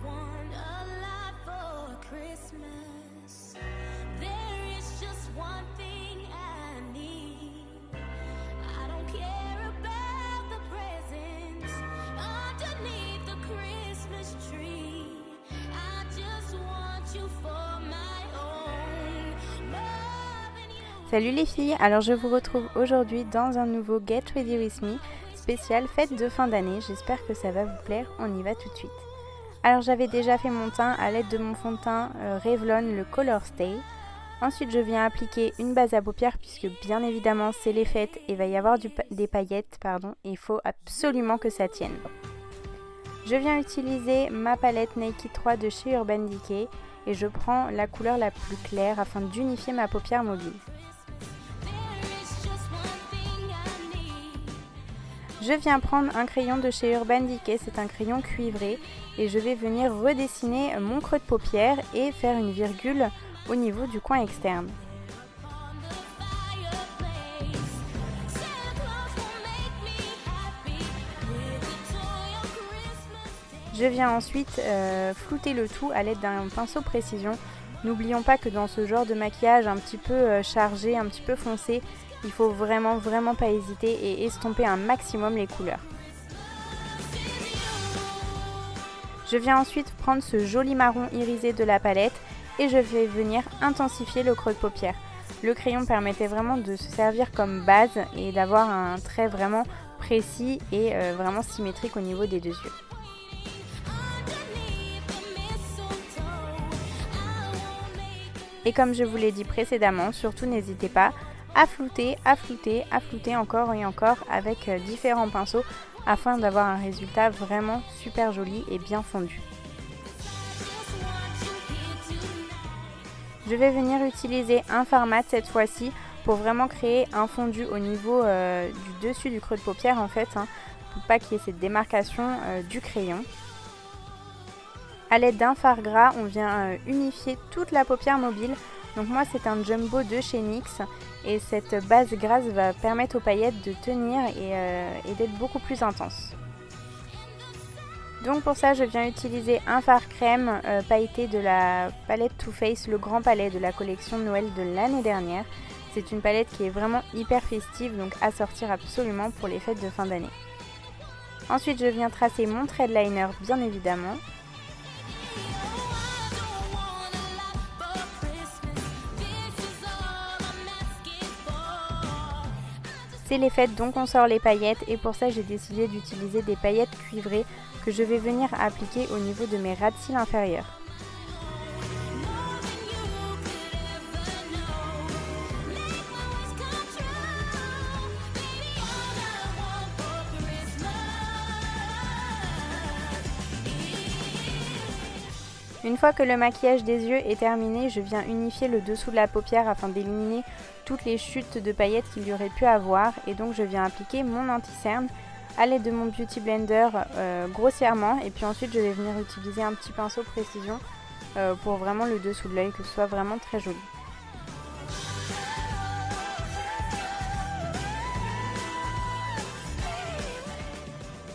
want a lot for Christmas. There is just one thing I need. I don't care about the presents underneath the Christmas tree. I just want you for my own. Loving you. Salut les filles, alors je vous retrouve aujourd'hui dans un nouveau Get Ready With Me spécial fête de fin d'année. J'espère que ça va vous plaire, on y va tout de suite. Alors j'avais déjà fait mon teint à l'aide de mon fond de teint Revlon, le Color Stay. Ensuite je viens appliquer une base à paupières puisque bien évidemment c'est les fêtes et il va y avoir des paillettes, et il faut absolument que ça tienne. Je viens utiliser ma palette Naked 3 de chez Urban Decay et je prends la couleur la plus claire afin d'unifier ma paupière mobile. Je viens prendre un crayon de chez Urban Decay, c'est un crayon cuivré et je vais venir redessiner mon creux de paupière et faire une virgule au niveau du coin externe. Je viens ensuite flouter le tout à l'aide d'un pinceau précision. N'oublions pas que dans ce genre de maquillage un petit peu chargé, un petit peu foncé, il faut vraiment pas hésiter et estomper un maximum les couleurs. Je viens ensuite prendre ce joli marron irisé de la palette et je vais venir intensifier le creux de paupière. Le crayon permettait vraiment de se servir comme base et d'avoir un trait vraiment précis et vraiment symétrique au niveau des deux yeux. Et comme je vous l'ai dit précédemment, surtout n'hésitez pas à flouter encore et encore avec différents pinceaux afin d'avoir un résultat vraiment super joli et bien fondu. Je vais venir utiliser un fard mat cette fois-ci pour vraiment créer un fondu au niveau du dessus du creux de paupière pour pas qu'il y ait cette démarcation du crayon. A l'aide d'un fard gras, on vient unifier toute la paupière mobile. Donc moi c'est un jumbo de chez NYX et cette base grasse va permettre aux paillettes de tenir et d'être beaucoup plus intense. Donc pour ça je viens utiliser un fard crème pailleté de la palette Too Faced, le grand palais de la collection de Noël de l'année dernière. C'est une palette qui est vraiment hyper festive, donc à sortir absolument pour les fêtes de fin d'année. Ensuite je viens tracer mon trait de liner bien évidemment. C'est les fêtes donc on sort les paillettes et pour ça j'ai décidé d'utiliser des paillettes cuivrées que je vais venir appliquer au niveau de mes ras de cils inférieurs. Une fois que le maquillage des yeux est terminé, je viens unifier le dessous de la paupière afin d'éliminer toutes les chutes de paillettes qu'il y aurait pu avoir. Et donc je viens appliquer mon anti-cerne à l'aide de mon Beauty Blender grossièrement. Et puis ensuite je vais venir utiliser un petit pinceau précision pour vraiment le dessous de l'œil, que ce soit vraiment très joli.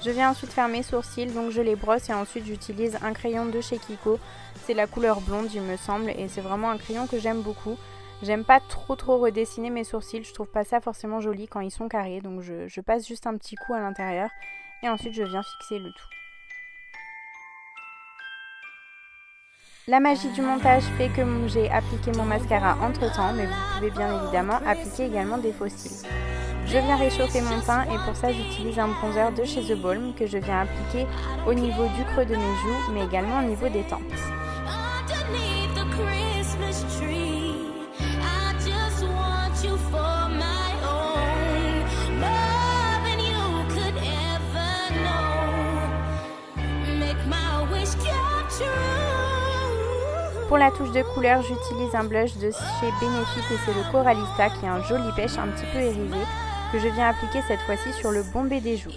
Je viens ensuite faire mes sourcils, donc je les brosse et ensuite j'utilise un crayon de chez Kiko. C'est la couleur blonde il me semble et c'est vraiment un crayon que j'aime beaucoup. J'aime pas trop redessiner mes sourcils, je trouve pas ça forcément joli quand ils sont carrés. Donc je passe juste un petit coup à l'intérieur et ensuite je viens fixer le tout. La magie du montage fait que j'ai appliqué mon mascara entre temps, mais vous pouvez bien évidemment appliquer également des faux cils. Je viens réchauffer mon teint et pour ça j'utilise un bronzer de chez The Balm que je viens appliquer au niveau du creux de mes joues mais également au niveau des tempes. Pour la touche de couleur, j'utilise un blush de chez Benefit et c'est le Coralista qui est un joli pêche un petit peu irisé que je viens appliquer cette fois-ci sur le bombé des joues.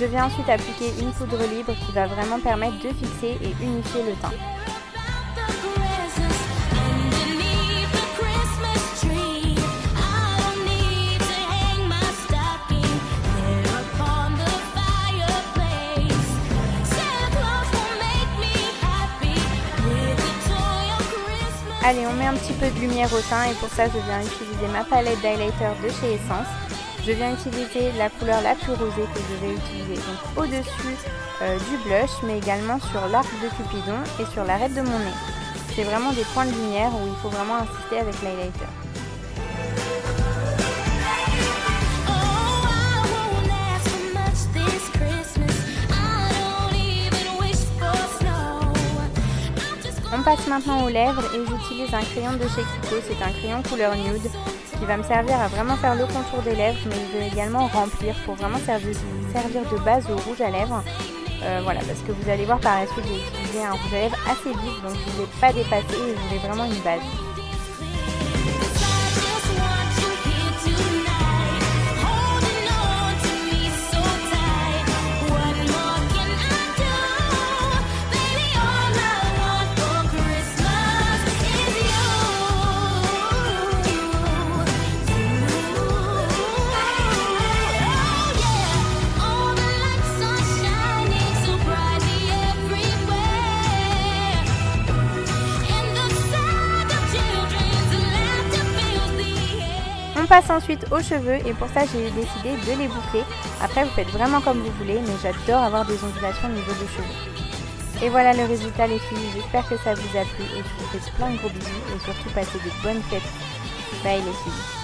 Je viens ensuite appliquer une poudre libre qui va vraiment permettre de fixer et unifier le teint. un petit peu de lumière au teint et pour ça je viens utiliser ma palette d'highlighter de chez Essence. Je viens utiliser la couleur la plus rosée que je vais utiliser donc au-dessus du blush, mais également sur l'arc de Cupidon et sur l'arête de mon nez. C'est vraiment des points de lumière où il faut vraiment insister avec l'highlighter. On passe maintenant aux lèvres et j'utilise un crayon de chez Kiko, c'est un crayon couleur nude qui va me servir à vraiment faire le contour des lèvres, mais il veut également remplir pour vraiment servir de base au rouge à lèvres. Voilà, parce que vous allez voir par la suite, j'ai utilisé un rouge à lèvres assez vif, donc je ne voulais pas dépasser et je voulais vraiment une base. On passe ensuite aux cheveux et pour ça j'ai décidé de les boucler. Après vous faites vraiment comme vous voulez, mais j'adore avoir des ondulations au niveau des cheveux. Et voilà le résultat les filles, j'espère que ça vous a plu et je vous fais plein de gros bisous et surtout passez de bonnes fêtes. Bye les filles.